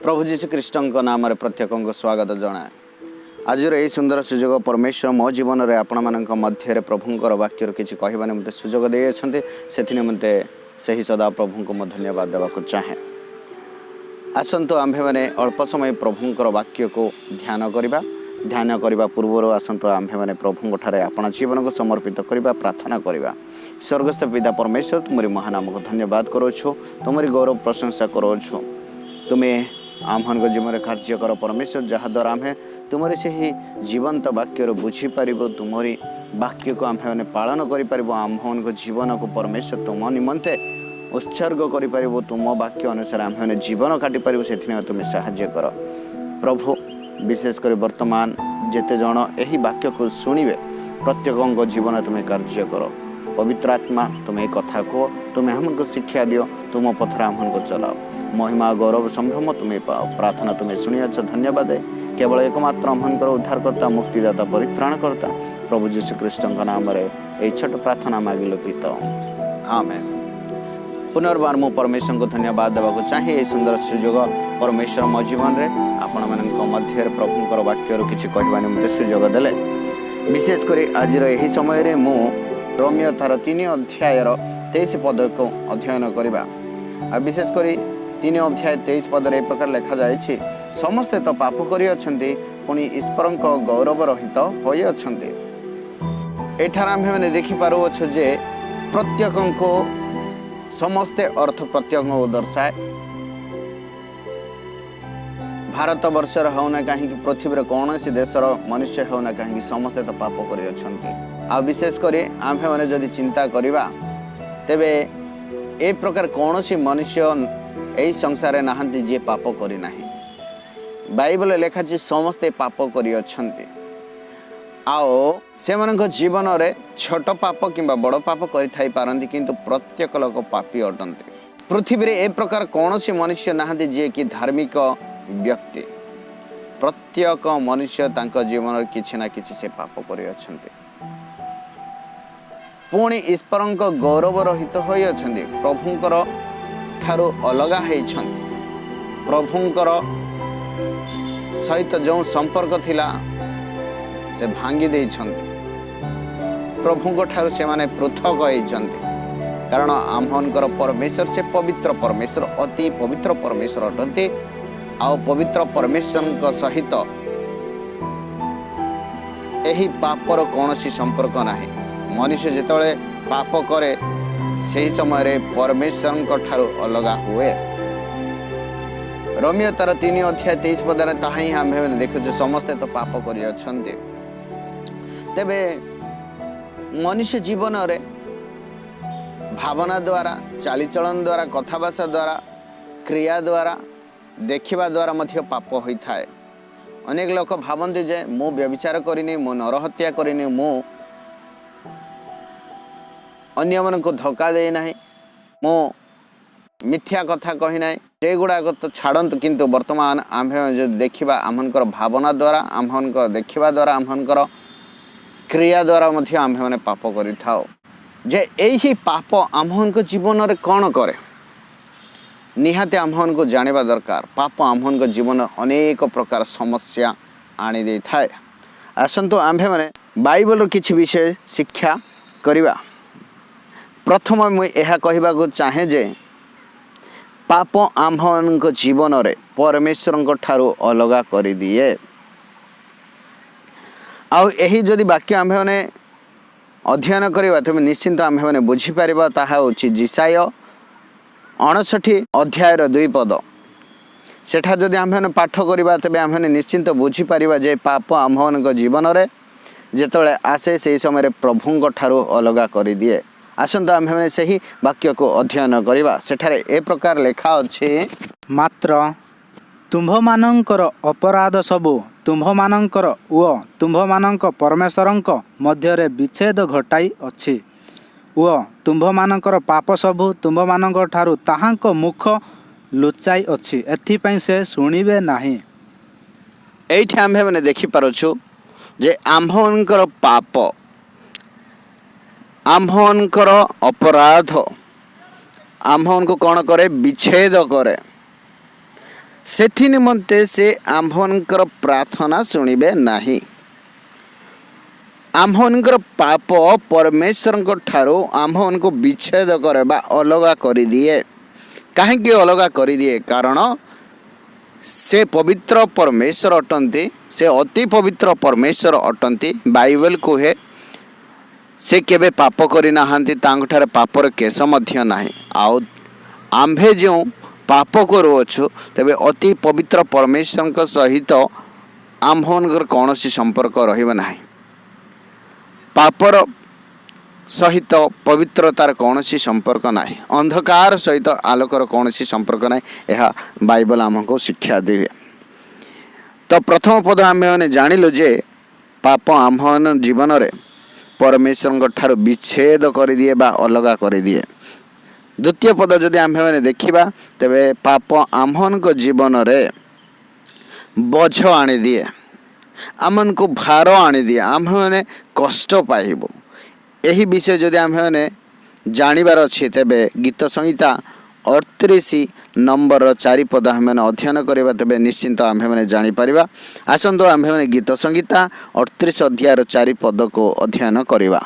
प्रभु जीशु कृष्ण नाम प्रत्येक स्वागत जनाए। आज यही सुंदर सुजोग परमेश्वर मो जीवन में आपण मान मध्य प्रभुंर वाक्य किसी कहवा निमंते सुजोग देते से निमंते सही सदा प्रभु को धन्यवाद देवाक चाहे। आसतु आम्भे मैंने अल्प समय प्रभुंर वाक्य को ध्यान करने पूर्व आसतु आम्भे मैंने प्रभु ठारे आपण जीवन को समर्पित करवा प्रार्थना करवा। स्वर्गस्थ पिता परमेश्वर तुमरी महानाम को धन्यवाद करो, तुमरी गौरव प्रशंसा करो। तुम्हें आम्भन को जीवन कार्य कर परमेश्वर जहाद्वारा आम तुमरी से ही जीवंत वाक्य बुझीपर, तुमरी वाक्य को आम मैंने पालन कर आम्भन को जीवन को परमेश्वर तुम निमंते उत्सर्ग कर तुम वाक्य अनुसार आम मैंने जीवन काटी पार से तुम्हें साहाय्य कर प्रभु। विशेषकर वर्तमान जेते जन यही वाक्य को शुणवे प्रत्येक जीवन तुम्हें कार्य कर। पवित्र आत्मा तुम्हें कथा को तुम्हें हमको शिक्षा दियो, तुम पथर आमन को चलाओ। महिमा गौरव संभ्रम तुम्हें पाओ। प्रार्थना तुम्हें शुणी धन्यवाद है। केवल एकमात्र आमनकर उद्धारकर्ता मुक्तिदाता परित्राणकर्ता प्रभु जीशु कृष्ण नाम यही छोट प्रार्थना मांगिल पिता, आमेन। पुनर्बार मु परमेश्वर को धन्यवाद देवाक चाहे। यही सुंदर सुजोग परमेश्वर मो जीवन में आपण मान मध्य प्रभुंर वाक्य किसी कहवा निमंते सुजोग देले। विशेषकर आज यही समय मु रोमियो तार 3 अध्याय 23 पद को अध्ययन करवा। विशेषकर 3 अध्याय 23 पद ए प्रकार लिखा जाए, समस्ते तो पाप करी अछंती पुणी ईश्वर गौरव रहित होई अछंती। एठार आम्भे माने देखि पारो अछु जे प्रत्येक को समस्ते अर्थ प्रत्येक को दर्शाए। भारत वर्षर होना कहीं पृथ्वी कौन सी देशर मनुष्य होना कहीं समस्ते तो पाप करी अछंती। आ विशेषकर आम्भे माने जदि चिंता करिबा तेबे ए प्रकार कौन सी मनुष्य यही संसार नहांती जे पाप करी नाही। बाइबल लेखा समस्ते पाप करी अछंती। आओ से मानक जीवन रे छोट पाप किंबा बड़ पाप करि थाई पारंती, किंतु प्रत्येक लोक पापी अटंती। पृथ्वी रे ए प्रकार कौन सी मनुष्य नहांती जे कि धार्मिक व्यक्ति। प्रत्येक मनुष्य तांको जीवन रे किछि ना किछि से पाप करी अछंती। पुणी ईश्वर गौरव रहित होई अछंती। प्रभुंकर ठारू अलगा होइछंती। प्रभुंकर सहित जो संपर्क थिला से भांगी देइछंती। प्रभुंक ठारू से माने पृथक होइछंती, कारण आम्भनकर परमेश्वर से पवित्र परमेश्वर, अति पवित्र परमेश्वर अटंती। आ पवित्र परमेश्वर सहित यही पापर कौन सी संपर्क नाही। मनुष्य जिते पाप करे से समय परमेश्वर ठारू अलगा हुए। रोमियो तार 3 अध्याय 23 पद ताहा ही आम देखुचे, समस्ते तो पाप करी अछंती। तेबे मनुष्य जीवन रे भावना द्वारा, चालीचलन द्वारा, कथाभाषा द्वारा, क्रिया द्वारा, देखिबा द्वारा मध्य पाप होता है। अनेक लोक भावती जे मु व्यभिचार करिनी, मु नरहत्या करिनी, मु अन्य मन को धोखा दे ना, मु मिथ्या कथा कही ना, ये गुड़ाक तो छाड़त। किंतु वर्तमान आम्भे जो देखा आम्भनकर भावना द्वारा, आम्भनकर देखिबा द्वारा, आम्भनकर क्रिया द्वारा मध्य आम्भे माने पाप करि थाओ। जे यही पाप आम्भनक जीवन रे कौन करे निहाते आम्भन को जानिबा दरकार। पाप आम्भन को जीवन अनेक प्रकार समस्या आनी दे थाए। आसंतु आम्भे माने बाइबल किछि विषय शिक्षा करिबा। प्रथम मुझे यह कहवाक चाहे जे पाप आम्भन को जीवन रे परमेश्वर ठारू अलगा कर दिए। आउ यही जदि वाक्य आम्भे माने अध्ययन करिबा तबे निश्चिंत आम्भे माने बुझी पारिबा। ताहा होछि जिसाय 59 अध्याय 2 पद। सेठा जदि आम्भे माने पाठ करिबा तबे आम्भे माने निश्चिंत बुझी पारिबा जे पाप आम्भन को जीवन रे जेतले आसे से समय प्रभुंक ठारू अलगा कर दिए। आसंत आम्भे माने सही वाक्य को अध्ययन करिबा। सेठारे ए प्रकार लेखा अछि, मात्र तुम्भमानंकर अपराध सबु तुम्भमानंकर ओ तुम्भमानंक परमेश्वरंक मध्यरे विच्छेद घटाई अछि। ओ तुम्भमानंकर पाप सबु तुम्भमानंक ठारू ताहांक मुख लुचाई अछि, एथिपई से सुनिबे नाही। एठी आम्भे माने देखि पारुछु जे आम्भनकर पाप, आम्भनकर अपराध आम्भन को कौन करे, विच्छेद करे। ସେଥି ନିମନ୍ତେ ସେ ଆମ୍ଭମାନଙ୍କର ପ୍ରାର୍ଥନା ଶୁଣିବେ ନାହିଁ। ଆମ୍ଭମାନଙ୍କର ପାପ ପରମେଶ୍ୱରଙ୍କ ଠାରୁ ଆମ୍ଭମାନଙ୍କୁ ବିଚ୍ଛେଦ କରେ ବା ଅଲଗା କରିଦିଏ। କାହିଁକି ଅଲଗା କରିଦିଏ? କାରଣ ସେ ପବିତ୍ର ପରମେଶ୍ୱର ଅଟନ୍ତି, ସେ ଅତି ପବିତ୍ର ପରମେଶ୍ୱର ଅଟନ୍ତି। ବାଇବେଲ କୁହେ ସେ କେବେ ପାପ କରିନାହାନ୍ତି, ତାଙ୍କଠାରେ ପାପର କେଶ ମଧ୍ୟ ନାହିଁ। ଆଉ ଆମ୍ଭେ ଯେଉଁ ପାପ କରୁଅଛୁ, ତେବେ ଅତି ପବିତ୍ର ପରମେଶ୍ୱରଙ୍କ ସହିତ ଆମ୍ଭମାନଙ୍କର କୌଣସି ସମ୍ପର୍କ ରହିବ ନାହିଁ। ପାପର ସହିତ ପବିତ୍ରତାର କୌଣସି ସମ୍ପର୍କ ନାହିଁ। ଅନ୍ଧକାର ସହିତ ଆଲୋକର କୌଣସି ସମ୍ପର୍କ ନାହିଁ। ଏହା ବାଇବେଲ ଆମକୁ ଶିକ୍ଷା ଦିଏ। ତ ପ୍ରଥମ ପଦ ଆମ୍ଭେମାନେ ଜାଣିଲୁ ଯେ ପାପ ଆମ୍ଭମାନଙ୍କ ଜୀବନରେ ପରମେଶ୍ୱରଙ୍କ ଠାରୁ ବିଚ୍ଛେଦ କରିଦିଏ ବା ଅଲଗା କରିଦିଏ। ଦ୍ୱିତୀୟ ପଦ ଯଦି ଆମ୍ଭେମାନେ ଦେଖିବା, ତେବେ ପାପ ଆମ୍ଭମାନଙ୍କ ଜୀବନରେ ବୋଝ ଆଣିଦିଏ, ଆମମାନଙ୍କୁ ଭାର ଆଣିଦିଏ, ଆମ୍ଭେମାନେ କଷ୍ଟ ପାଇବୁ। ଏହି ବିଷୟ ଯଦି ଆମ୍ଭେମାନେ ଜାଣିବାର ଅଛି, ତେବେ ଗୀତ ସଂହିତା 38 ନମ୍ବରର 4 ପଦ ଆମ୍ଭେମାନେ ଅଧ୍ୟୟନ କରିବା, ତେବେ ନିଶ୍ଚିନ୍ତ ଆମ୍ଭେମାନେ ଜାଣିପାରିବା। ଆସନ୍ତୁ ଆମ୍ଭେମାନେ ଗୀତ ସଂହିତା 38 ଅଧ୍ୟାୟର 4 ପଦକୁ ଅଧ୍ୟୟନ କରିବା।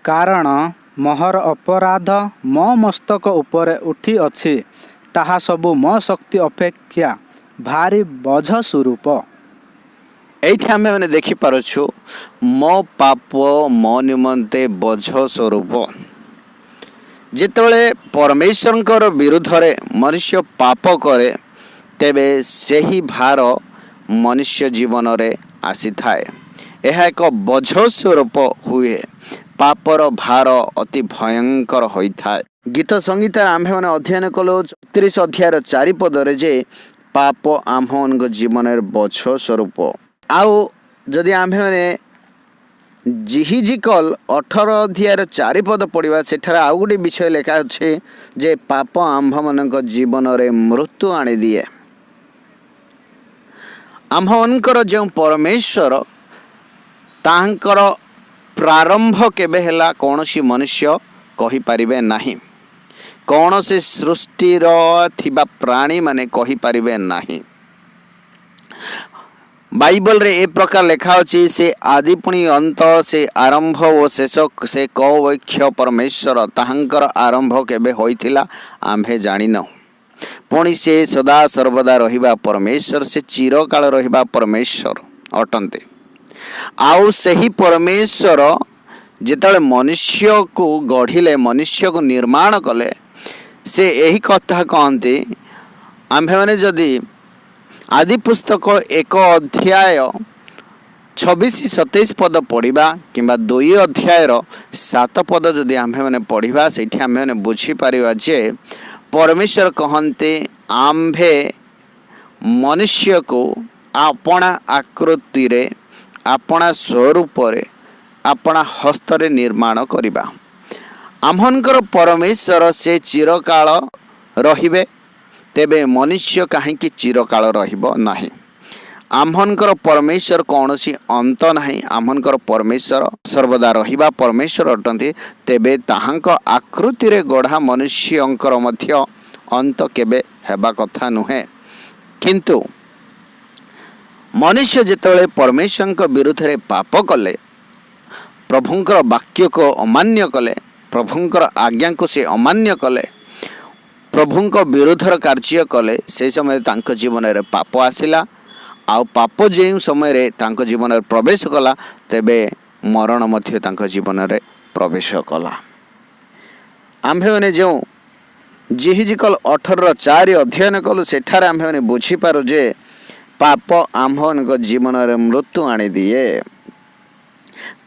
କାରଣ ମୋହର ଅପରାଧ ମୋ ମସ୍ତକ ଉପରେ ଉଠିଅଛି, ତାହା ସବୁ ମୋ ଶକ୍ତି ଅପେକ୍ଷା ଭାରି ବୋଝ ସ୍ୱରୂପ। ଏଇଠି ଆମ୍ଭେମାନେ ଦେଖିପାରୁଛୁ ମୋ ପାପ ମୋ ନିମନ୍ତେ ବୋଝ ସ୍ୱରୂପ। ଯେତେବେଳେ ପରମେଶ୍ୱରଙ୍କର ବିରୁଦ୍ଧରେ ମନୁଷ୍ୟ ପାପ କରେ, ତେବେ ସେହି ଭାର ମନୁଷ୍ୟ ଜୀବନରେ ଆସିଥାଏ। ଏହା ଏକ ବୋଝ ସ୍ୱରୂପ ହୁଏ। ପାପର ଭାର ଅତି ଭୟଙ୍କର ହୋଇଥାଏ। ଗୀତ ସଂହିତାରେ ଆମ୍ଭେମାନେ ଅଧ୍ୟୟନ କଲୁ 34 ଅଧ୍ୟାୟର 4 ପଦରେ ଯେ ପାପ ଆମ୍ଭମାନଙ୍କ ଜୀବନରେ ବୋଝ ସ୍ୱରୂପ। ଆଉ ଯଦି ଆମ୍ଭେମାନେ ଜିହିଜିକଲ 18 ଅଧ୍ୟାୟର 4 ପଦ ପଢ଼ିବା, ସେଠାରେ ଆଉ ଗୋଟିଏ ବିଷୟ ଲେଖା ଅଛି ଯେ ପାପ ଆମ୍ଭମାନଙ୍କ ଜୀବନରେ ମୃତ୍ୟୁ ଆଣିଦିଏ। ଆମ୍ଭମାନଙ୍କର ଯେଉଁ ପରମେଶ୍ୱର, ତାହାଙ୍କର ପ୍ରାରମ୍ଭ କେବେ ହେଲା କୌଣସି ମନୁଷ୍ୟ କହିପାରିବେ ନାହିଁ। କୌଣସି ସୃଷ୍ଟିର ଥିବା ପ୍ରାଣୀମାନେ କହିପାରିବେ ନାହିଁ। ବାଇବଲରେ ଏ ପ୍ରକାର ଲେଖା ଅଛି, ସେ ଆଦି ପୁଣି ଅନ୍ତ, ସେ ଆରମ୍ଭ ଓ ଶେଷ, ସେ କୈବଲ୍ୟ ପରମେଶ୍ୱର। ତାହାଙ୍କର ଆରମ୍ଭ କେବେ ହୋଇଥିଲା ଆମ୍ଭେ ଜାଣିନାହୁଁ। ପୁଣି ସେ ସଦା ସର୍ବଦା ରହିବା ପରମେଶ୍ୱର, ସେ ଚିରକାଳ ରହିବା ପରମେଶ୍ୱର ଅଟନ୍ତି। ଆଉ ସେହି ପରମେଶ୍ୱର ଯେତେବେଳେ ମନୁଷ୍ୟକୁ ଗଢ଼ିଲେ, ମନୁଷ୍ୟକୁ ନିର୍ମାଣ କଲେ, ସେ ଏହି କଥା କହନ୍ତି। ଆମ୍ଭେମାନେ ଯଦି ଆଦି ପୁସ୍ତକ 1 ଅଧ୍ୟାୟ 26-27 ପଦ ପଢ଼ିବା, କିମ୍ବା 2 ଅଧ୍ୟାୟର 7 ପଦ ଯଦି ଆମ୍ଭେମାନେ ପଢ଼ିବା, ସେଇଠି ଆମ୍ଭେମାନେ ବୁଝିପାରିବା ଯେ ପରମେଶ୍ୱର କହନ୍ତି ଆମ୍ଭେ ମନୁଷ୍ୟକୁ ଆପଣା ଆକୃତିରେ, ଆପଣା ସ୍ୱରୂପରେ, ଆପଣା ହସ୍ତରେ ନିର୍ମାଣ କରିବା। ଆମ୍ଭଙ୍କର ପରମେଶ୍ୱର ସେ ଚିରକାଳ ରହିବେ, ତେବେ ମନୁଷ୍ୟ କାହିଁକି ଚିରକାଳ ରହିବ ନାହିଁ? ଆମ୍ଭଙ୍କର ପରମେଶ୍ୱର କୌଣସି ଅନ୍ତ ନାହିଁ। ଆମ୍ଭଙ୍କର ପରମେଶ୍ୱର ସର୍ବଦା ରହିବା ପରମେଶ୍ୱର ଅଟନ୍ତି। ତେବେ ତାହାଙ୍କ ଆକୃତିରେ ଗଢ଼ା ମନୁଷ୍ୟଙ୍କର ମଧ୍ୟ ଅନ୍ତ କେବେ ହେବା କଥା ନୁହେଁ। କିନ୍ତୁ ମନୁଷ୍ୟ ଯେତେବେଳେ ପରମେଶ୍ୱରଙ୍କ ବିରୁଦ୍ଧରେ ପାପ କଲେ, ପ୍ରଭୁଙ୍କର ବାକ୍ୟକୁ ଅମାନ୍ୟ କଲେ, ପ୍ରଭୁଙ୍କର ଆଜ୍ଞାକୁ ସେ ଅମାନ୍ୟ କଲେ, ପ୍ରଭୁଙ୍କ ବିରୁଦ୍ଧର କାର୍ଯ୍ୟ କଲେ, ସେହି ସମୟରେ ତାଙ୍କ ଜୀବନରେ ପାପ ଆସିଲା। ଆଉ ପାପ ଯେଉଁ ସମୟରେ ତାଙ୍କ ଜୀବନରେ ପ୍ରବେଶ କଲା, ତେବେ ମରଣ ମଧ୍ୟ ତାଙ୍କ ଜୀବନରେ ପ୍ରବେଶ କଲା। ଆମ୍ଭେମାନେ ଯେଉଁ ଜିହିଜିକଲ 18:4 ଅଧ୍ୟୟନ କଲୁ, ସେଠାରେ ଆମ୍ଭେମାନେ ବୁଝିପାରୁ ଯେ ପାପ ଆମ୍ଭମାନଙ୍କ ଜୀବନରେ ମୃତ୍ୟୁ ଆଣିଦିଏ।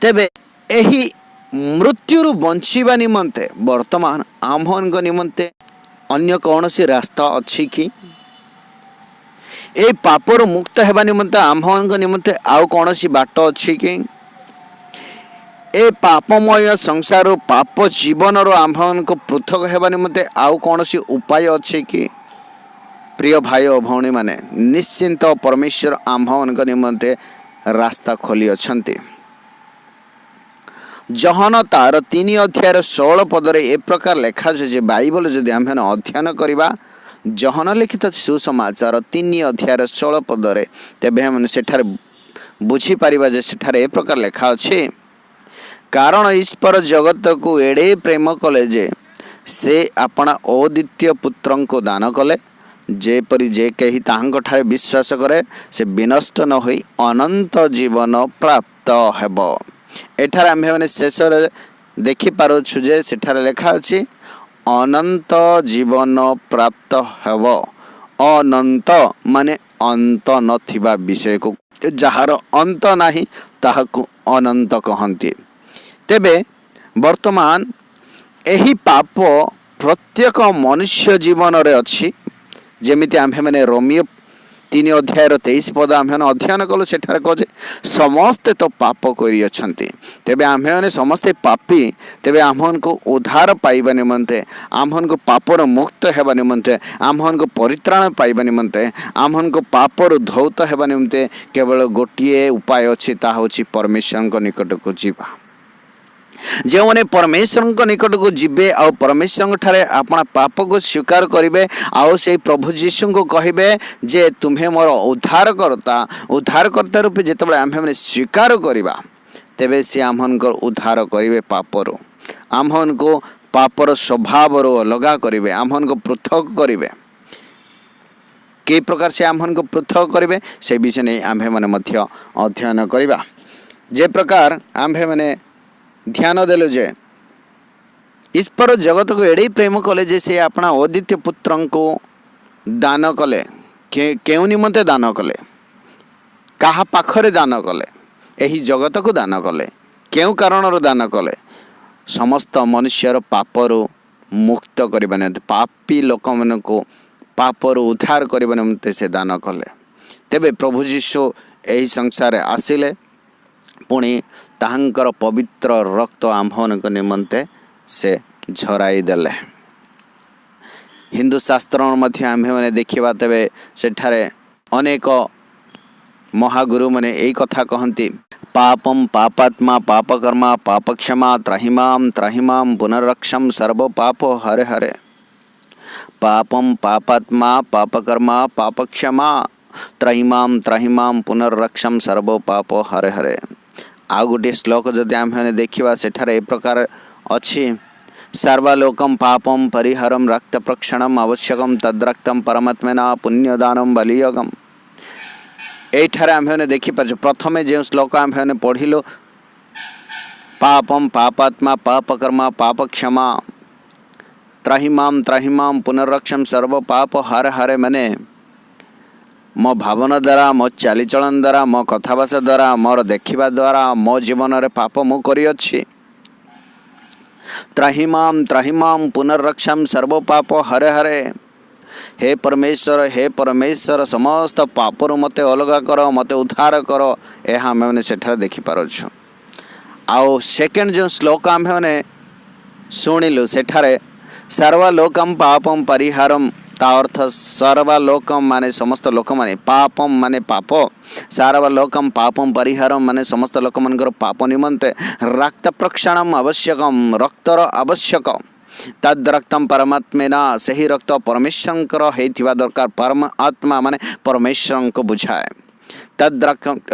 ତେବେ ଏହି ମୃତ୍ୟୁରୁ ବଞ୍ଚିବା ନିମନ୍ତେ ବର୍ତ୍ତମାନ ଆମ୍ଭମାନଙ୍କ ନିମନ୍ତେ ଅନ୍ୟ କୌଣସି ରାସ୍ତା ଅଛି କି? এই ପାପରୁ ମୁକ୍ତ ହେବା ନିମନ୍ତେ ଆମ୍ଭମାନଙ୍କ ନିମନ୍ତେ ଆଉ କୌଣସି ବାଟ ଅଛି କି? ଏ ପାପମୟ ସଂସାରରୁ, ପାପ ଜୀବନରୁ ଆମ୍ଭମାନଙ୍କୁ ପୃଥକ ହେବା ନିମନ୍ତେ ଆଉ କୌଣସି ଉପାୟ ଅଛି କି? ପ୍ରିୟ ଭାଇ ଓ ଭଉଣୀମାନେ, ନିଶ୍ଚିନ୍ତ ପରମେଶ୍ୱର ଆମ୍ଭମାନଙ୍କ ନିମନ୍ତେ ରାସ୍ତା ଖୋଲି ଅଛନ୍ତି। ଜହନ ତାର 3 ଅଧ୍ୟାୟର 16 ପଦରେ ଏ ପ୍ରକାର ଲେଖା ଅଛି ଯେ ବାଇବଲ ଯଦି ଆମ୍ଭେମାନେ ଅଧ୍ୟୟନ କରିବା, ଜହନ ଲିଖିତ ସୁସମାଚାର 3 ଅଧ୍ୟାୟର 16 ପଦରେ ତେବେ ଆମେ ସେଠାରେ ବୁଝିପାରିବା ଯେ ସେଠାରେ ଏ ପ୍ରକାର ଲେଖା ଅଛି, କାରଣ ଈଶ୍ୱର ଜଗତକୁ ଏଡ଼େ ପ୍ରେମ କଲେ ଯେ ସେ ଆପଣା ଅଦ୍ୱିତୀୟ ପୁତ୍ରଙ୍କୁ ଦାନ କଲେ, ଯେପରି ଯେ କେହି ତାହାଙ୍କଠାରେ ବିଶ୍ୱାସ କରେ ସେ ବିନଷ୍ଟ ନ ହୋଇ ଅନନ୍ତ ଜୀବନ ପ୍ରାପ୍ତ ହେବ। ଏଠାରେ ଆମ୍ଭେମାନେ ଶେଷରେ ଦେଖିପାରୁଛୁ ଯେ ସେଠାରେ ଲେଖା ଅଛି ଅନନ୍ତ ଜୀବନ ପ୍ରାପ୍ତ ହେବ। ଅନନ୍ତ ମାନେ ଅନ୍ତ ନଥିବା ବିଷୟକୁ, ଯାହାର ଅନ୍ତ ନାହିଁ ତାହାକୁ ଅନନ୍ତ କହନ୍ତି। ତେବେ ବର୍ତ୍ତମାନ ଏହି ପାପ ପ୍ରତ୍ୟେକ ମନୁଷ୍ୟ ଜୀବନରେ ଅଛି। ଯେମିତି ଆମ୍ଭେମାନେ ରୋମିଓ 3 ଅଧ୍ୟାୟର 23 ପଦ ଆମ୍ଭେମାନେ ଅଧ୍ୟୟନ କଲୁ, ସେଠାରେ କହେ ସମସ୍ତେ ତ ପାପ କରିଅଛନ୍ତି। ତେବେ ଆମ୍ଭେମାନେ ସମସ୍ତେ ପାପୀ। ତେବେ ଆମ୍ଭମାନଙ୍କୁ ଉଦ୍ଧାର ପାଇବା ନିମନ୍ତେ, ଆମ୍ଭମାନଙ୍କୁ ପାପର ମୁକ୍ତ ହେବା ନିମନ୍ତେ, ଆମ୍ଭମାନଙ୍କୁ ପରିତ୍ରାଣ ପାଇବା ନିମନ୍ତେ, ଆମ୍ଭମାନଙ୍କୁ ପାପରୁ ଧୌତ ହେବା ନିମନ୍ତେ କେବଳ ଗୋଟିଏ ଉପାୟ ଅଛି, ତାହା ହେଉଛି ପରମେଶ୍ୱରଙ୍କ ନିକଟକୁ ଯିବା। ଯେଉଁମାନେ ପରମେଶ୍ୱରଙ୍କ ନିକଟକୁ ଯିବେ ଆଉ ପରମେଶ୍ୱରଙ୍କ ଠାରେ ଆପଣ ପାପକୁ ସ୍ୱୀକାର କରିବେ ଆଉ ସେଇ ପ୍ରଭୁ ଯୀଶୁଙ୍କୁ କହିବେ ଯେ ତୁମ୍ଭେ ମୋର ଉଦ୍ଧାରକର୍ତ୍ତା ରୂପେ ଯେତେବେଳେ ଆମ୍ଭେମାନେ ସ୍ୱୀକାର କରିବା, ତେବେ ସେ ଆମ୍ଭଙ୍କର ଉଦ୍ଧାର କରିବେ ପାପରୁ, ଆମ୍ଭମାନଙ୍କୁ ପାପର ସ୍ୱଭାବରୁ ଅଲଗା କରିବେ, ଆମ୍ଭମାନଙ୍କୁ ପୃଥକ କରିବେ। କି ପ୍ରକାର ସେ ଆମ୍ଭମାନଙ୍କୁ ପୃଥକ କରିବେ ସେ ବିଷୟ ନେଇ ଆମ୍ଭେମାନେ ମଧ୍ୟ ଅଧ୍ୟୟନ କରିବା। ଯେ ପ୍ରକାର ଆମ୍ଭେମାନେ ଧ୍ୟାନ ଦେଲୁ ଯେ ଈଶ୍ୱର ଜଗତକୁ ଏଡ଼େ ପ୍ରେମ କଲେ ଯେ ସେ ଆପଣା ଅଦ୍ୱିତୀୟ ପୁତ୍ରଙ୍କୁ ଦାନ କଲେ। କେଉଁ ନିମନ୍ତେ ଦାନ କଲେ? କାହା ପାଖରେ ଦାନ କଲେ? ଏହି ଜଗତକୁ ଦାନ କଲେ। କେଉଁ କାରଣରୁ ଦାନ କଲେ? ସମସ୍ତ ମନୁଷ୍ୟର ପାପରୁ ମୁକ୍ତ କରିବା ନିମନ୍ତେ, ପାପୀ ଲୋକମାନଙ୍କୁ ପାପରୁ ଉଦ୍ଧାର କରିବା ନିମନ୍ତେ ସେ ଦାନ କଲେ। ତେବେ ପ୍ରଭୁ ଯୀଶୁ ଏହି ସଂସାରରେ ଆସିଲେ, ପୁଣି ତାହାଙ୍କର ପବିତ୍ର ରକ୍ତ ଆମ୍ଭମାନଙ୍କ ନିମନ୍ତେ ସେ ଝରାଇ ଦେଲେ। ହିନ୍ଦୁ ଶାସ୍ତ୍ର ମଧ୍ୟ ଆମ୍ଭେମାନେ ଦେଖିବା, ତେବେ ସେଠାରେ ଅନେକ ମହାଗୁରୁମାନେ ଏହି କଥା କହନ୍ତି, ପାପମ୍ ପାପାତ୍ମା ପାପକର୍ମା ପାପକ୍ଷମା ତ୍ରାହିମାମ୍ ପୁନରକ୍ଷମ ସର୍ବ ପାପ ହରେ ହରେ। ପାପମ୍ ପାପାତ୍ମା ପାପକର୍ମା ପାପକ୍ଷମା ତ୍ରାହିମାମ୍ ପୁନରକ୍ଷମ ସର୍ବ ପାପ ହରେ ହରେ। ଆଉ ଗୋଟିଏ ଶ୍ଲୋକ ଯଦି ଆମ୍ଭେମାନେ ଦେଖିବା, ସେଠାରେ ଏ ପ୍ରକାର ଅଛି, ସର୍ବଲୋକମ୍ ପାପମ୍ ପରିହରମ୍ ରକ୍ତ ପ୍ରକ୍ଷଣମ୍ ଆବଶ୍ୟକମ୍ ତଦ୍ରକ୍ତମ୍ ପରମାତ୍ମନା ପୁଣ୍ୟଦାନମ୍ ବଲିୟଗମ୍। ଏଇଠାରେ ଆମ୍ଭେମାନେ ଦେଖିପାରୁଛୁ, ପ୍ରଥମେ ଯେଉଁ ଶ୍ଲୋକ ଆମ୍ଭେମାନେ ପଢ଼ିଲୁ, ପାପମ୍ ପାପାତ୍ମା ପାପକର୍ମା ପାପକ୍ଷମା ତ୍ରାହିମାମ୍ ପୁନରକ୍ଷମ ସର୍ବ ପାପ ହରେ ହରେ, ମାନେ ମୋ ଭାବନା ଦ୍ୱାରା, ମୋ ଚାଲିଚଳନ ଦ୍ୱାରା, ମୋ କଥାଭାଷା ଦ୍ୱାରା, ମୋର ଦେଖିବା ଦ୍ୱାରା ମୋ ଜୀବନରେ ପାପ ମୁଁ କରିଅଛି। ତ୍ରାହିମାମ୍ ପୁନରକ୍ଷମ ସର୍ବ ପାପ ହରେ ହରେ। ହେ ପରମେଶ୍ୱର ସମସ୍ତ ପାପରୁ ମୋତେ ଅଲଗା କର, ମୋତେ ଉଦ୍ଧାର କର। ଏହା ଆମେମାନେ ସେଠାରେ ଦେଖିପାରୁଛୁ। ଆଉ ସେକେଣ୍ଡ ଯେଉଁ ଶ୍ଲୋକ ଆମ୍ଭେମାନେ ଶୁଣିଲୁ, ସେଠାରେ ସର୍ବଲୋକମ୍ ପାପମ୍ ପରିହାରମ୍, ତା ଅର୍ଥ ସର୍ବଲୋକମ୍ ମାନେ ସମସ୍ତ ଲୋକମାନେ, ପାପମ୍ ମାନେ ପାପ, ସର୍ବଲୋକମ୍ ପାପମ୍ ପରିହାରମ୍ ମାନେ ସମସ୍ତ ଲୋକମାନଙ୍କର ପାପ ନିମନ୍ତେ ରକ୍ତ ପ୍ରକ୍ଷାଳନମ୍ ଆବଶ୍ୟକମ୍, ରକ୍ତର ଆବଶ୍ୟକ, ତଦ୍ ରକ୍ତମ୍ ପରମାତ୍ମେନା, ସେହି ରକ୍ତ ପରମେଶ୍ୱରଙ୍କର ହେଇଥିବା ଦରକାର। ପରମାତ୍ମା ମାନେ ପରମେଶ୍ୱରଙ୍କୁ ବୁଝାଏ। ତଦ୍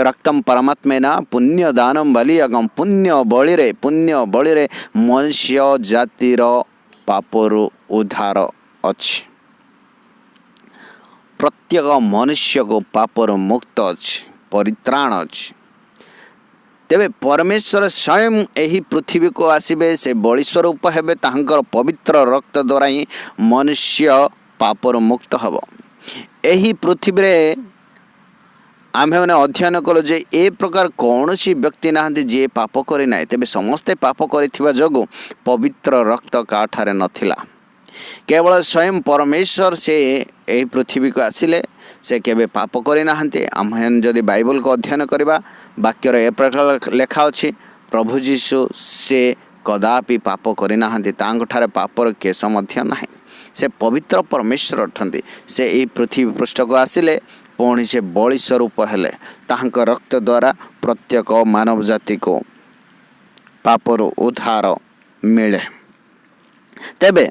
ରକ୍ତମ୍ ପରମାତ୍ମେନା ପୁଣ୍ୟଦାନମ୍ ବଲିୟଗମ୍, ପୁଣ୍ୟ ବଳିରେ ମନୁଷ୍ୟ ଜାତିର ପାପରୁ ଉଦ୍ଧାର ଅଛି। ପ୍ରତ୍ୟେକ ମନୁଷ୍ୟକୁ ପାପରୁ ମୁକ୍ତ ଅଛି, ପରିତ୍ରାଣ ଅଛି। ତେବେ ପରମେଶ୍ୱର ସ୍ୱୟଂ ଏହି ପୃଥିବୀକୁ ଆସିବେ, ସେ ବଳି ସ୍ୱରୂପ ହେବେ, ତାହାଙ୍କର ପବିତ୍ର ରକ୍ତ ଦ୍ୱାରା ହିଁ ମନୁଷ୍ୟ ପାପରୁ ମୁକ୍ତ ହେବ। ଏହି ପୃଥିବୀରେ ଆମ୍ଭେମାନେ ଅଧ୍ୟୟନ କଲୁ ଯେ ଏ ପ୍ରକାର କୌଣସି ବ୍ୟକ୍ତି ନାହାନ୍ତି ଯିଏ ପାପ କରିନାହିଁ। ତେବେ ସମସ୍ତେ ପାପ କରିଥିବା ଯୋଗୁଁ ପବିତ୍ର ରକ୍ତ କାହାଠାରେ ନଥିଲା। କେବଳ ସ୍ୱୟଂ ପରମେଶ୍ୱର ସେ ଏହି ପୃଥିବୀକୁ ଆସିଲେ, ସେ କେବେ ପାପ କରିନାହାନ୍ତି। ଆମ୍ଭେମାନେ ଯଦି ବାଇବଲକୁ ଅଧ୍ୟୟନ କରିବା, ବାକ୍ୟରେ ଏ ପ୍ରକାର ଲେଖା ଅଛି, ପ୍ରଭୁ ଯୀଶୁ ସେ କଦାପି ପାପ କରିନାହାନ୍ତି, ତାଙ୍କଠାରେ ପାପର କେଶ ମଧ୍ୟ ନାହିଁ। ସେ ପବିତ୍ର ପରମେଶ୍ୱର ଅଟନ୍ତି। ସେ ଏହି ପୃଥିବୀ ପୃଷ୍ଠକୁ ଆସିଲେ, ପୁଣି ସେ ବଳି ସ୍ୱରୂପ ହେଲେ, ତାହାଙ୍କ ରକ୍ତ ଦ୍ୱାରା ପ୍ରତ୍ୟେକ ମାନବ ଜାତିକୁ ପାପରୁ ଉଦ୍ଧାର ମିଳେ। ତେବେ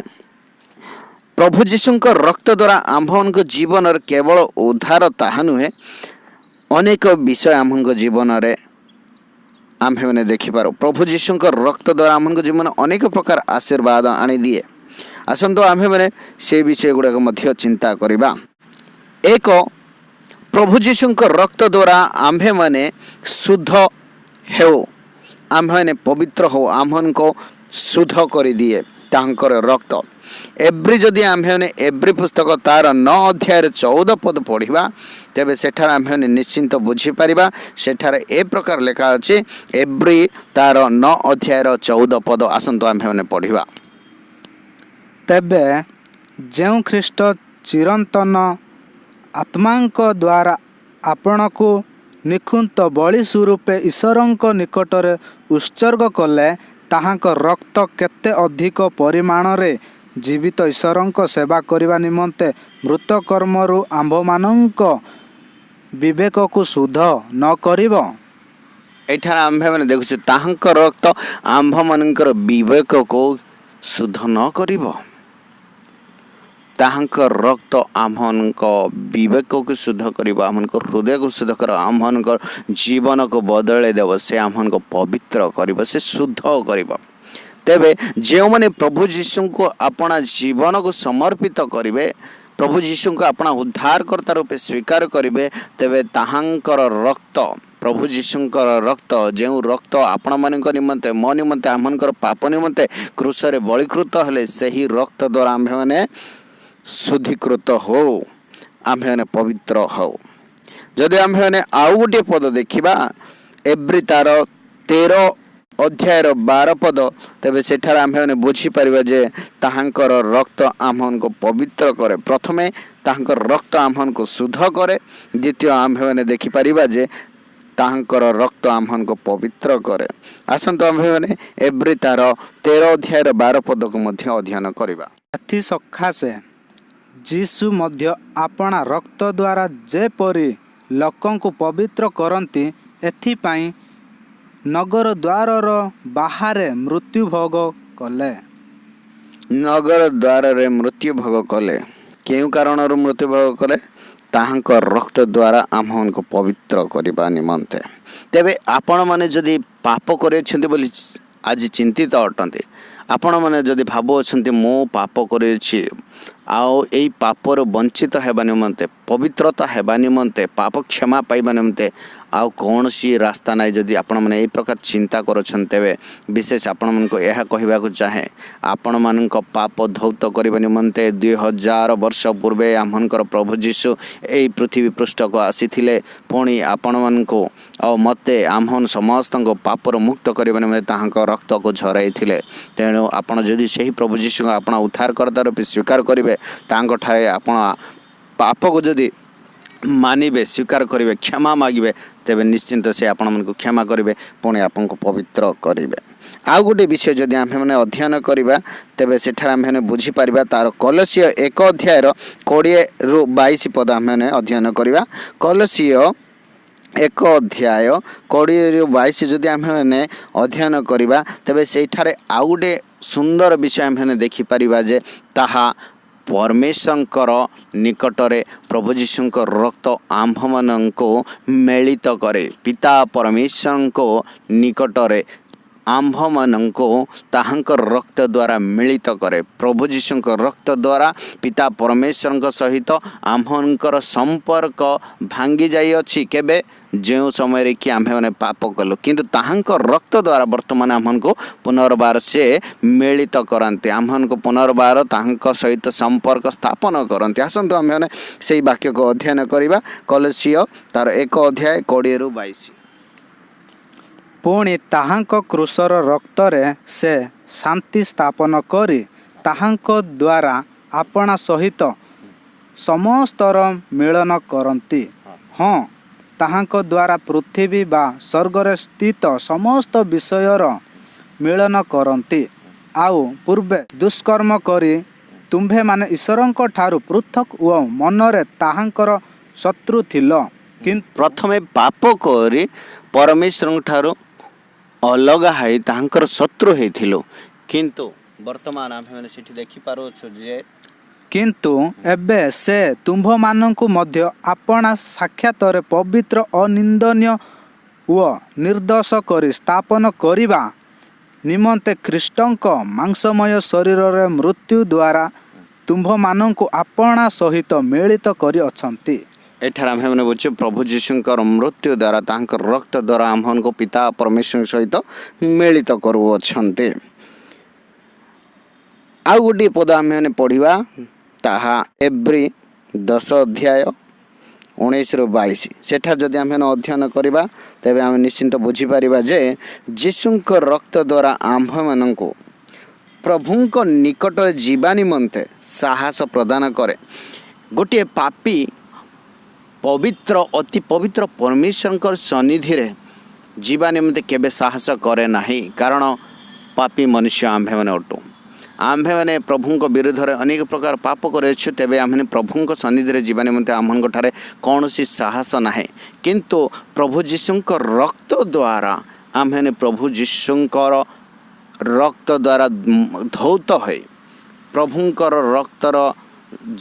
प्रभु जीशुଙ୍କ रक्त द्वारा आम्भମାନଙ୍କ जीवन केवल उद्धार ताहा नुहे अनेक विषय आम्भମାନଙ୍କ जीवन रे आम्भे मैंने देखिपार प्रभु जीशुଙ୍କ रक्त द्वारा आम्भମାନଙ୍କ जीवन अनेक प्रकार आशीर्वाद आनी दिए आसंतो आम्भे मैंने से विषय गुड़ाक मध्य चिंता करिबा। एक प्रभु जीशुଙ୍କ रक्त द्वारा आम्भे मैंने शुद्ध हेउ आम्भे मैंने पवित्र हो आम्भनको शुद्ध करि दिए तांकर रक्त एव्री जदि आम्भे मैंने एव्री पुस्तक तार 9 अध्याय 14 पद पढ़िबा तेबे सेठार आम्भे मैंने निश्चिंत बुझी परिबा सेठार ए प्रकार लेखा अछि एव्री तार 9 अध्याय 14 पद आसंतो आम्भे मैंने पढ़िबा। तेबे जेउ ख्रीष्ट चिरंतन आत्मांक द्वारा आपणको निखुंत बलि स्वरूपे ईश्वरंक निकटरे उत्सर्ग कले ताहांक रक्त केते अधिक परिमाण रे जीवित ईश्वरंक सेवा करिवा निमंते मृत कर्मरु आंभमानंक विवेक को शुद्ध न करिवो। एठार आम्भे मैंने देखुछु ताहांक रक्त आंभमानंकर विवेक को शुद्ध न करिवो ताहांक रक्त आम्भमानंक विवेक को शुद्ध करिवो आम्भमानंक हृदय को शुद्ध कर आम्भमानंक जीवन को बदले देव से आम्भमानंक पवित्र करिवो से शुद्ध करिवो। तेबे जो माने प्रभु जीशु को अपना जीवन को समर्पित करिवे प्रभु जीशु को अपना उद्धारकर्ता रूपे स्वीकार करिवे तेबे ताहांकर रक्त प्रभु जीशुंकर रक्त जो रक्त आपण मानक निमंते मो निमंते आमनकर पाप निमंते क्रूसरे बलिकृत हेले सही रक्त द्वारा आम्भे माने शुद्धिकृत हो आम्भे माने पवित्र हो। जदि आम्भे माने आउ गोटे पद देखिबा एव्री तार 13 अध्याय 12 पद तेबे सेठार आम्भे माने बुझी परिबा जे ताहांकर रक्त आम्भनको पवित्र करे प्रथमे ताहांकर रक्त आम्भनको शुद्ध करे द्वितीय आम्भे माने देखि परिबा जे ताहांकर रक्त आम्भनको पवित्र करे। आसंतो आम्भे माने एव्री तार 13 अध्याय 12 पद को मध्य अध्ययन करिबा। अति सखासे जीशु मध्य आपणा रक्त द्वारा जेपरि लोकंकु पवित्र करंती एथिपाई नगर द्वारर बाहरे मृत्यु भोग कले नगर द्वार रे मृत्यु भोग कले केउ कारणर मृत्यु भोग कले ताहांक रक्त द्वारा आम्भनको पवित्र करिबा निमंते। तेबे आपण माने जदि पाप करे छथि बोली आज चिंतित अटंते आपण माने जदि भाबो छथि मो पाप करे छी आओ एई पापर वंचित हेबा निमंते पवित्रता हेबा निमंते पाप क्षमा पाइबा निमंते आउ कौन सी रास्ता ना जदि आपण माने ए प्रकार चिंता करछन तेबे विशेष आपण मन को यह कहबा को चाहे आपण मन को पाप धौत करबा निमंते 2000 वर्ष पूर्वे आमनकर प्रभु जीशु ए पृथ्वी पृष्ठ को आसीथिले पुणी आपण मन को और मते आमन समस्त को पापर मुक्त करबा निमंते ताहांक रक्त को झराइथिले तेणु आपण जदि सही प्रभु जीशु आपण उद्धार करतार स्वीकार करिवे तांग ठारे आपण पाप को जदि मानिबे स्वीकार करिवे क्षमा मागिबे तेबे निश्चिंत से आपण मन को क्षमा करिवे पुणी आपन को पवित्र करिवे। आउ गोटे विषय जदि आम्भे माने अध्ययन करिबा तेबे सेठार आम्भे माने बुझी परिबा तार कलसीय 1 अध्याय 20 रु 22 पद आम्भे माने अध्ययन करिबा। कलसीय 1 अध्याय 20 रु 22 जदि आम्भे माने अध्ययन करिबा तेबे सेठारे आउ गोटे सुंदर विषय आम्भे माने देखि परिबा जे ताहा परमेश्वरंकर निकटरे प्रभु जीशुंकर रक्त आम्भमानंको मेलित करे पिता परमेश्वरंको निकटरे आम्भमानंको ताहांकर रक्त द्वारा मिलित करे प्रभु जीशुंकर रक्त द्वारा पिता परमेश्वरंक सहित आम्भनकर संपर्क भांगी जाई अछि केबे जो समय रे कि आम्भे माने पाप कलु किंतु ताहांकर रक्त द्वारा वर्तमान आम्भनको पुनर्बार से मिलित करन्ते आम्भनको पुनर्बार ताहांक सहित संपर्क स्थापन करन्ते। आसंतो आम्भे माने सेही वाक्य को अध्ययन करिबा कलसीय तार 1 अध्याय 20 रु 22। पुणी ताहांक क्रूसर रक्तरे से शांति स्थापन करी ताहांक द्वारा आपणा सहित समस्तर मिलन करती। हाँ ताहांक द्वारा पृथ्वी बा स्वर्गरे स्थित समस्त विषयर मिलन करती आउ पूर्वे दुष्कर्म करी तुम्भे माने ईश्वरंक ठारू पृथक व मनरे ताहांकर शत्रु थिल किंतु प्रथमे पाप करी परमेश्वरंक ठारू अलग हाई ताहांकर शत्रु हेथिलो किंतु वर्तमान आम्भे माने सेठी देखि पारो छु जे କିନ୍ତୁ ଏବେ ସେ ତୁମ୍ଭମାନଙ୍କୁ ମଧ୍ୟ ଆପଣା ସାକ୍ଷାତରେ ପବିତ୍ର ଅନିନ୍ଦନୀୟ ଓ ନିର୍ଦ୍ଦୋଷ କରି ସ୍ଥାପନ କରିବା ନିମନ୍ତେ ଖ୍ରୀଷ୍ଟଙ୍କ ମାଂସମୟ ଶରୀରରେ ମୃତ୍ୟୁ ଦ୍ୱାରା ତୁମ୍ଭମାନଙ୍କୁ ଆପଣା ସହିତ ମିଳିତ କରିଅଛନ୍ତି। ଏଠାରେ ଆମ୍ଭେମାନେ ବୁଝୁଛୁ ପ୍ରଭୁ ଯୀଶୁଙ୍କର ମୃତ୍ୟୁ ଦ୍ୱାରା ତାଙ୍କର ରକ୍ତ ଦ୍ୱାରା ଆମ୍ଭମାନଙ୍କୁ ପିତା ପରମେଶ୍ୱର ସହିତ ମିଳିତ କରୁଅଛନ୍ତି। ଆଉ ଗୋଟିଏ ପଦ ଆମ୍ଭେମାନେ ପଢ଼ିବା, ତାହା ଏବ୍ରୀ 10:19-22। ସେଠାରେ ଯଦି ଆମ୍ଭେମାନେ ଅଧ୍ୟୟନ କରିବା ତେବେ ଆମେ ନିଶ୍ଚିନ୍ତ ବୁଝିପାରିବା ଯେ ଯୀଶୁଙ୍କ ରକ୍ତ ଦ୍ୱାରା ଆମ୍ଭମାନଙ୍କୁ ପ୍ରଭୁଙ୍କ ନିକଟରେ ଯିବା ନିମନ୍ତେ ସାହସ ପ୍ରଦାନ କରେ। ଗୋଟିଏ ପାପୀ ପବିତ୍ର ଅତି ପବିତ୍ର ପରମେଶ୍ୱରଙ୍କର ସନ୍ନିଧିରେ ଯିବା ନିମନ୍ତେ କେବେ ସାହସ କରେ ନାହିଁ, କାରଣ ପାପୀ ମନୁଷ୍ୟ ଆମ୍ଭେମାନେ ଅଟୁ। ଆମ୍ଭେମାନେ ପ୍ରଭୁଙ୍କ ବିରୁଦ୍ଧରେ ଅନେକ ପ୍ରକାର ପାପ କରିଅଛୁ, ତେବେ ଆମ୍ଭେମାନେ ପ୍ରଭୁଙ୍କ ସନ୍ନିଧିରେ ଯିବା ନିମନ୍ତେ ଆମ୍ଭଙ୍କଠାରେ କୌଣସି ସାହସ ନାହିଁ। କିନ୍ତୁ ପ୍ରଭୁ ଯୀଶୁଙ୍କ ରକ୍ତ ଦ୍ୱାରା ଆମ୍ଭେମାନେ ପ୍ରଭୁ ଯୀଶୁଙ୍କର ରକ୍ତ ଦ୍ୱାରା ଧୌତ ହୋଇ ପ୍ରଭୁଙ୍କର ରକ୍ତର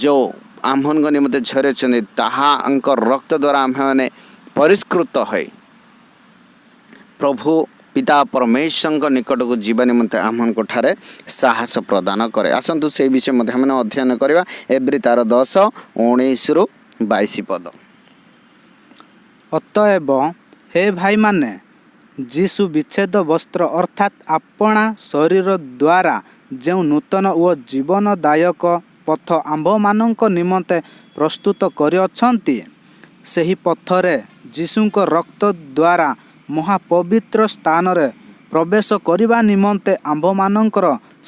ଯେଉଁ ଆମ୍ଭଙ୍କ ନିମନ୍ତେ ଝରିଅଛନ୍ତି ତାହାଙ୍କ ରକ୍ତ ଦ୍ୱାରା ଆମ୍ଭେମାନେ ପରିଷ୍କୃତ ହୋଇ ପ୍ରଭୁ ପିତା ପରମେଶ୍ୱରଙ୍କ ନିକଟକୁ ଯିବା ନିମନ୍ତେ ଆମ୍ଭଙ୍କଠାରେ ସାହସ ପ୍ରଦାନ କରେ। ଆସନ୍ତୁ ସେହି ବିଷୟ ମଧ୍ୟ ଆମେ ଅଧ୍ୟୟନ କରିବା। ଏବ୍ରୀ 10:19-22 ପଦ। ଅତଏବ ହେ ଭାଇମାନେ, ଯୀଶୁ ବିଚ୍ଛେଦ ବସ୍ତ୍ର ଅର୍ଥାତ୍ ଆପଣା ଶରୀର ଦ୍ୱାରା ଯେଉଁ ନୂତନ ଓ ଜୀବନଦାୟକ ପଥ ଆମ୍ଭମାନଙ୍କ ନିମନ୍ତେ ପ୍ରସ୍ତୁତ କରିଅଛନ୍ତି, ସେହି ପଥରେ ଯୀଶୁଙ୍କ ରକ୍ତ ଦ୍ୱାରା ମହାପବିତ୍ର ସ୍ଥାନରେ ପ୍ରବେଶ କରିବା ନିମନ୍ତେ ଆମ୍ଭମାନଙ୍କର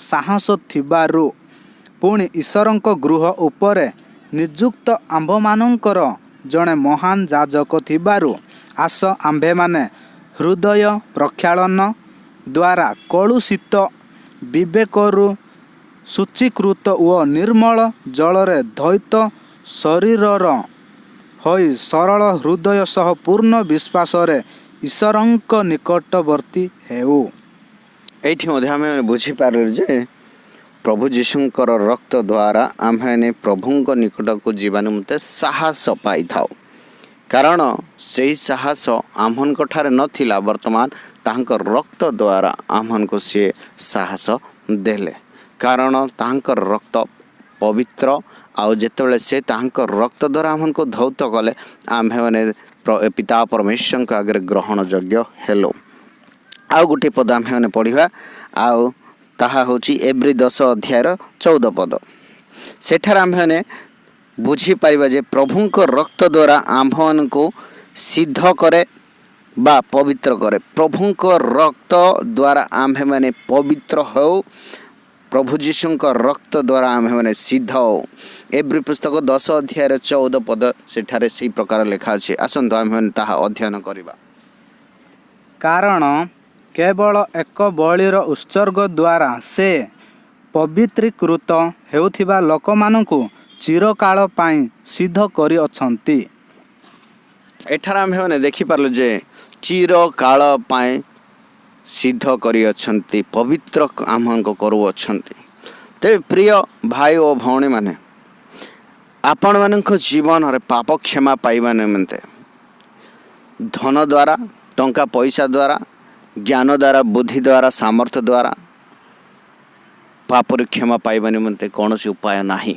ସାହସ ଥିବାରୁ, ପୁଣି ଈଶ୍ୱରଙ୍କ ଗୃହ ଉପରେ ନିଯୁକ୍ତ ଆମ୍ଭମାନଙ୍କର ଜଣେ ମହାନ ଯାଜକ ଥିବାରୁ, ଆସ ଆମ୍ଭେମାନେ ହୃଦୟ ପ୍ରକ୍ଷାଳନ ଦ୍ୱାରା କଳୁଷିତ ବିବେକରୁ ଶୁଚୀକୃତ ଓ ନିର୍ମଳ ଜଳରେ ଧୌତ ଶରୀରର ହୋଇ ସରଳ ହୃଦୟ ସହ ପୂର୍ଣ୍ଣ ବିଶ୍ୱାସରେ ଈଶ୍ୱରଙ୍କ ନିକଟବର୍ତ୍ତୀ ହେଉ। ଏଇଠି ମଧ୍ୟ ଆମେ ବୁଝିପାରିଲୁ ଯେ ପ୍ରଭୁ ଯୀଶୁଙ୍କର ରକ୍ତ ଦ୍ୱାରା ଆମ୍ଭେମାନେ ପ୍ରଭୁଙ୍କ ନିକଟକୁ ଯିବା ନିମନ୍ତେ ସାହସ ପାଇଥାଉ, କାରଣ ସେହି ସାହସ ଆମ୍ଭଙ୍କଠାରେ ନଥିଲା। ବର୍ତ୍ତମାନ ତାଙ୍କ ରକ୍ତ ଦ୍ୱାରା ଆମ୍ଭମାନଙ୍କୁ ସିଏ ସାହସ ଦେଲେ, କାରଣ ତାଙ୍କର ରକ୍ତ ପବିତ୍ର। ଆଉ ଯେତେବେଳେ ସେ ତାଙ୍କ ରକ୍ତ ଦ୍ୱାରା ଆମ୍ଭମାନଙ୍କୁ ଧୌତ କଲେ, ଆମ୍ଭେମାନେ ପିତା ପରମେଶ୍ୱରଙ୍କ ଆଗରେ ଗ୍ରହଣ ଯୋଗ୍ୟ ହେଲୁ। ଆଉ ଗୋଟିଏ ପଦ ଆମ୍ଭେମାନେ ପଢ଼ିବା, ଆଉ ତାହା ହେଉଛି ଏବ୍ରୀ 10:14 ପଦ। ସେଠାରେ ଆମ୍ଭେମାନେ ବୁଝିପାରିବା ଯେ ପ୍ରଭୁଙ୍କ ରକ୍ତ ଦ୍ୱାରା ଆମ୍ଭମାନଙ୍କୁ ସିଦ୍ଧ କରେ ବା ପବିତ୍ର କରେ। ପ୍ରଭୁଙ୍କ ରକ୍ତ ଦ୍ୱାରା ଆମ୍ଭେମାନେ ପବିତ୍ର ହେଉ, ପ୍ରଭୁ ଯୀଶୁଙ୍କ ରକ୍ତ ଦ୍ୱାରା ଆମ୍ଭେମାନେ ସିଦ୍ଧ ହେଉ। ଏବ୍ରୀ ପୁସ୍ତକ 10:14 ପଦ ସେଠାରେ ସେହି ପ୍ରକାର ଲେଖା ଅଛି। ଆସନ୍ତୁ ଆମ୍ଭେମାନେ ତାହା ଅଧ୍ୟୟନ କରିବା। କାରଣ କେବଳ ଏକ ବଳିର ଉତ୍ସର୍ଗ ଦ୍ୱାରା ସେ ପବିତ୍ରୀକୃତ ହେଉଥିବା ଲୋକମାନଙ୍କୁ ଚିରକାଳ ପାଇଁ ସିଦ୍ଧ କରିଅଛନ୍ତି। ଏଠାରେ ଆମ୍ଭେମାନେ ଦେଖିପାରିଲୁ ଯେ ଚିରକାଳ ପାଇଁ ସିଦ୍ଧ କରିଅଛନ୍ତି, ପବିତ୍ର ଆମ୍ଭଙ୍କୁ କରୁଅଛନ୍ତି। ତେବେ ପ୍ରିୟ ଭାଇ ଓ ଭଉଣୀମାନେ, ଆପଣମାନଙ୍କ ଜୀବନରେ ପାପ କ୍ଷମା ପାଇବା ନିମନ୍ତେ ଧନ ଦ୍ୱାରା, ଟଙ୍କା ପଇସା ଦ୍ୱାରା, ଜ୍ଞାନ ଦ୍ୱାରା, ବୁଦ୍ଧି ଦ୍ୱାରା, ସାମର୍ଥ୍ୟ ଦ୍ୱାରା ପାପରୁ କ୍ଷମା ପାଇବା ନିମନ୍ତେ କୌଣସି ଉପାୟ ନାହିଁ।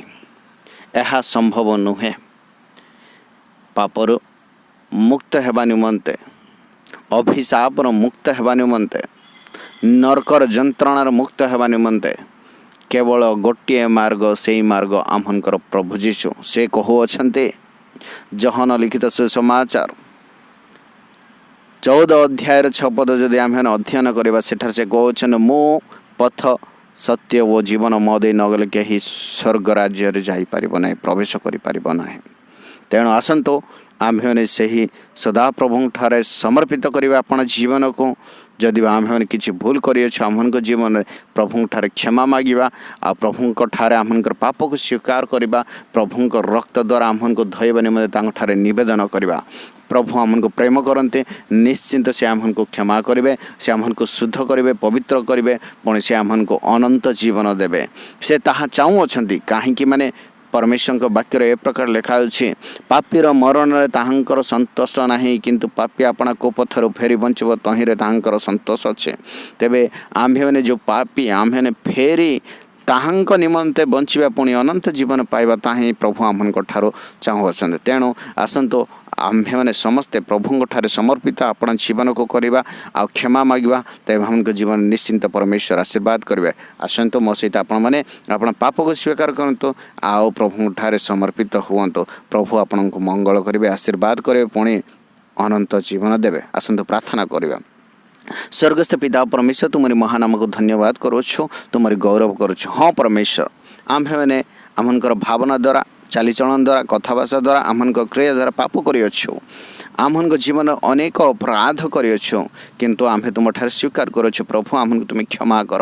ଏହା ସମ୍ଭବ ନୁହେଁ। ପାପରୁ ମୁକ୍ତ ହେବା ନିମନ୍ତେ, ଅଭିଶାପରୁ ମୁକ୍ତ ହେବା ନିମନ୍ତେ, ନରକର ଯନ୍ତ୍ରଣାରୁ ମୁକ୍ତ ହେବା ନିମନ୍ତେ କେବଳ ଗୋଟିଏ ମାର୍ଗ, ସେହି ମାର୍ଗ ଆମ୍ଭଙ୍କର ପ୍ରଭୁ ଯୀଶୁ। ସେ କହୁଅଛନ୍ତି, ଯୋହନ ଲିଖିତ ସୁସମାଚାର 14:6 ପଦ ଯଦି ଆମେମାନେ ଅଧ୍ୟୟନ କରିବା, ସେଠାରେ ସେ କହୁଛନ୍ତି, ମୁଁ ପଥ, ସତ୍ୟ ଓ ଜୀବନ, ମୋ ଦେଇ ନଗଲେ କେହି ସ୍ୱର୍ଗ ରାଜ୍ୟରେ ଯାଇପାରିବ ନାହିଁ, ପ୍ରବେଶ କରିପାରିବ ନାହିଁ। ତେଣୁ ଆସନ୍ତୁ ଆମ୍ଭେମାନେ ସେହି ସଦାପ୍ରଭୁଙ୍କଠାରେ ସମର୍ପିତ କରିବା ଆପଣ ଜୀବନକୁ। ଯଦି ଆମ୍ଭେମାନେ କିଛି ଭୁଲ କରିଅଛୁ ଆମମାନଙ୍କ ଜୀବନରେ, ପ୍ରଭୁଙ୍କଠାରେ କ୍ଷମା ମାଗିବା, ଆଉ ପ୍ରଭୁଙ୍କଠାରେ ଆମମାନଙ୍କର ପାପକୁ ସ୍ୱୀକାର କରିବା, ପ୍ରଭୁଙ୍କ ରକ୍ତ ଦ୍ୱାରା ଆମମାନଙ୍କୁ ଧୋଇବା ନିମନ୍ତେ ତାଙ୍କଠାରେ ନିବେଦନ କରିବା। ପ୍ରଭୁ ଆମମାନଙ୍କୁ ପ୍ରେମ କରନ୍ତି, ନିଶ୍ଚିନ୍ତ ସେ ଆମମାନଙ୍କୁ କ୍ଷମା କରିବେ, ସେ ଆମମାନଙ୍କୁ ଶୁଦ୍ଧ କରିବେ, ପବିତ୍ର କରିବେ, ପୁଣି ସେ ଆମମାନଙ୍କୁ ଅନନ୍ତ ଜୀବନ ଦେବେ। ସେ ତାହା ଚାହୁଁଅଛନ୍ତି, କାହିଁକି ମାନେ परमेश्वर वाक्य ए प्रकार लिखाऊँ पापीर मरण ताहांकर संतोष नहीं किंतु पापी अपना कोपथर फेरी बंचब तहिरे ताहांकर संतोष अच्छे तेबे आम्भे मैंने जो पापी आम्भे ने फेरी ताहांक निमंते बंचिबा पुणी अनंत जीवन पाइबा ताही प्रभु आमको ठारो चाहूँ तेणु आसतु आम्भे मैंने समस्ते प्रभु ठारे समर्पित आपण जीवन को करवा आ क्षमा मांगवा तेज हम जीवन निश्चिंत परमेश्वर आशीर्वाद करेंगे आसतु मो सहित आपण मैंने आप पाप को स्वीकार करूँ आओ प्रभु ठारे समर्पित हूँ प्रभु आपण को मंगल करेंगे आशीर्वाद करेंगे पुणी अनंत जीवन देवे आसतु प्रार्थना करवा स्वर्गस्थ पिता परमेश्वर तुम्हारी महानाम को धन्यवाद करुच्छो तुम्हारी गौरव करुच्छो हाँ परमेश्वर आम्भे मैंने आमनकर भावना द्वारा चालीचलन द्वारा कथाभाषा द्वारा आमनक क्रिया द्वारा पाप करियो आमनक जीवन अनेक अपराध करियो किंतु आम्भे तुम ठारे स्वीकार करुच्छो प्रभु आमन को तुम क्षमा कर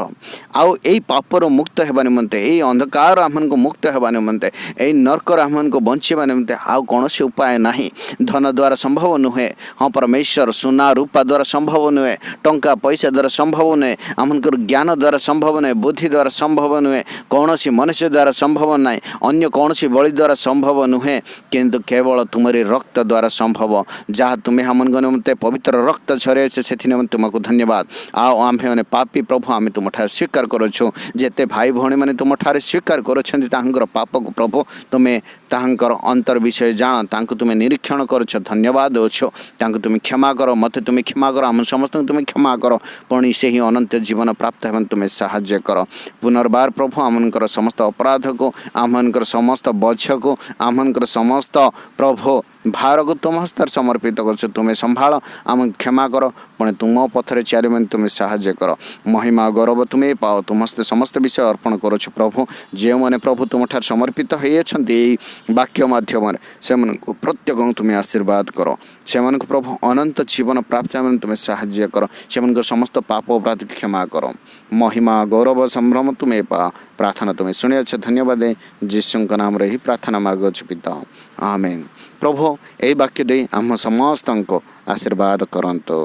आउ एई पापर मुक्त हेबा निमंते एई अंधकार आमन को मुक्त हेबा निमंते एई नरकर आमन को बंचिबा निमंते आउ कौनसी उपाय नहीं धन द्वारा संभव नुहे हाँ परमेश्वर सुना रूपा द्वारा संभव नुहे टंका पैसा द्वारा संभव नुहे आमनकर ज्ञान द्वारा संभव नुहे बुद्धि द्वारा संभव नुहे कौनसी मनुष्य द्वारा संभव नहीं अन्य कौनसी बलि द्वारा संभव नुहे किंतु केवल तुम्हारी रक्त द्वारा संभव जहाँ तुम्हें हमन निमंते पवित्र रक्त झरे से तुमको धन्यवाद आओ आम्भे मैंने पापी प्रभु आम तुम ठारे स्वीकार करुँ जेते भाई भौणी मैंने तुम ठारे स्वीकार कर पाप को प्रभु तुम्हें तांकर अंतर विषय जान तांको तुम्हें निरीक्षण करुछ धन्यवाद दौछो तांको तुम्हें क्षमा कर मत तुम्हें क्षमा कर आम समस्त तुम्हें क्षमा कर पुणी से ही अनंत जीवन प्राप्त हेन तुम्हें साहाय्य कर पुनर्बार प्रभु आमनकर समस्त अपराध को आमनकर समस्त बोझ को आमनकर समस्त प्रभु भार को तुम हस्तर समर्पित कर तुम्हें संभाल आम क्षमा कर पुणे तुम पथरे चारि मन तुम्हें साहाय्य कर महिमा गौरव तुम्हें पाओ तुम हस्ते समस्त विषय अर्पण करुछ प्रभु जो मैंने प्रभु तुम ठार समर्पित होती वाक्य माध्यम से प्रत्येक तुम्हें आशीर्वाद कर से प्रभु अनंत जीवन प्राप्त तुम्हें साहाय्य कर से समस्त पाप अपराध क्षमा कर महिमा गौरव संभ्रम तुम्हें पा प्रार्थना तुम्हें शुणी अच्छे धन्यवाद जीशु नाम ही प्रार्थना मांगुछ पिता आमेन प्रभु यही वाक्य दे आम समस्त को आशीर्वाद करंतु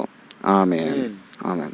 आमेन आमेन।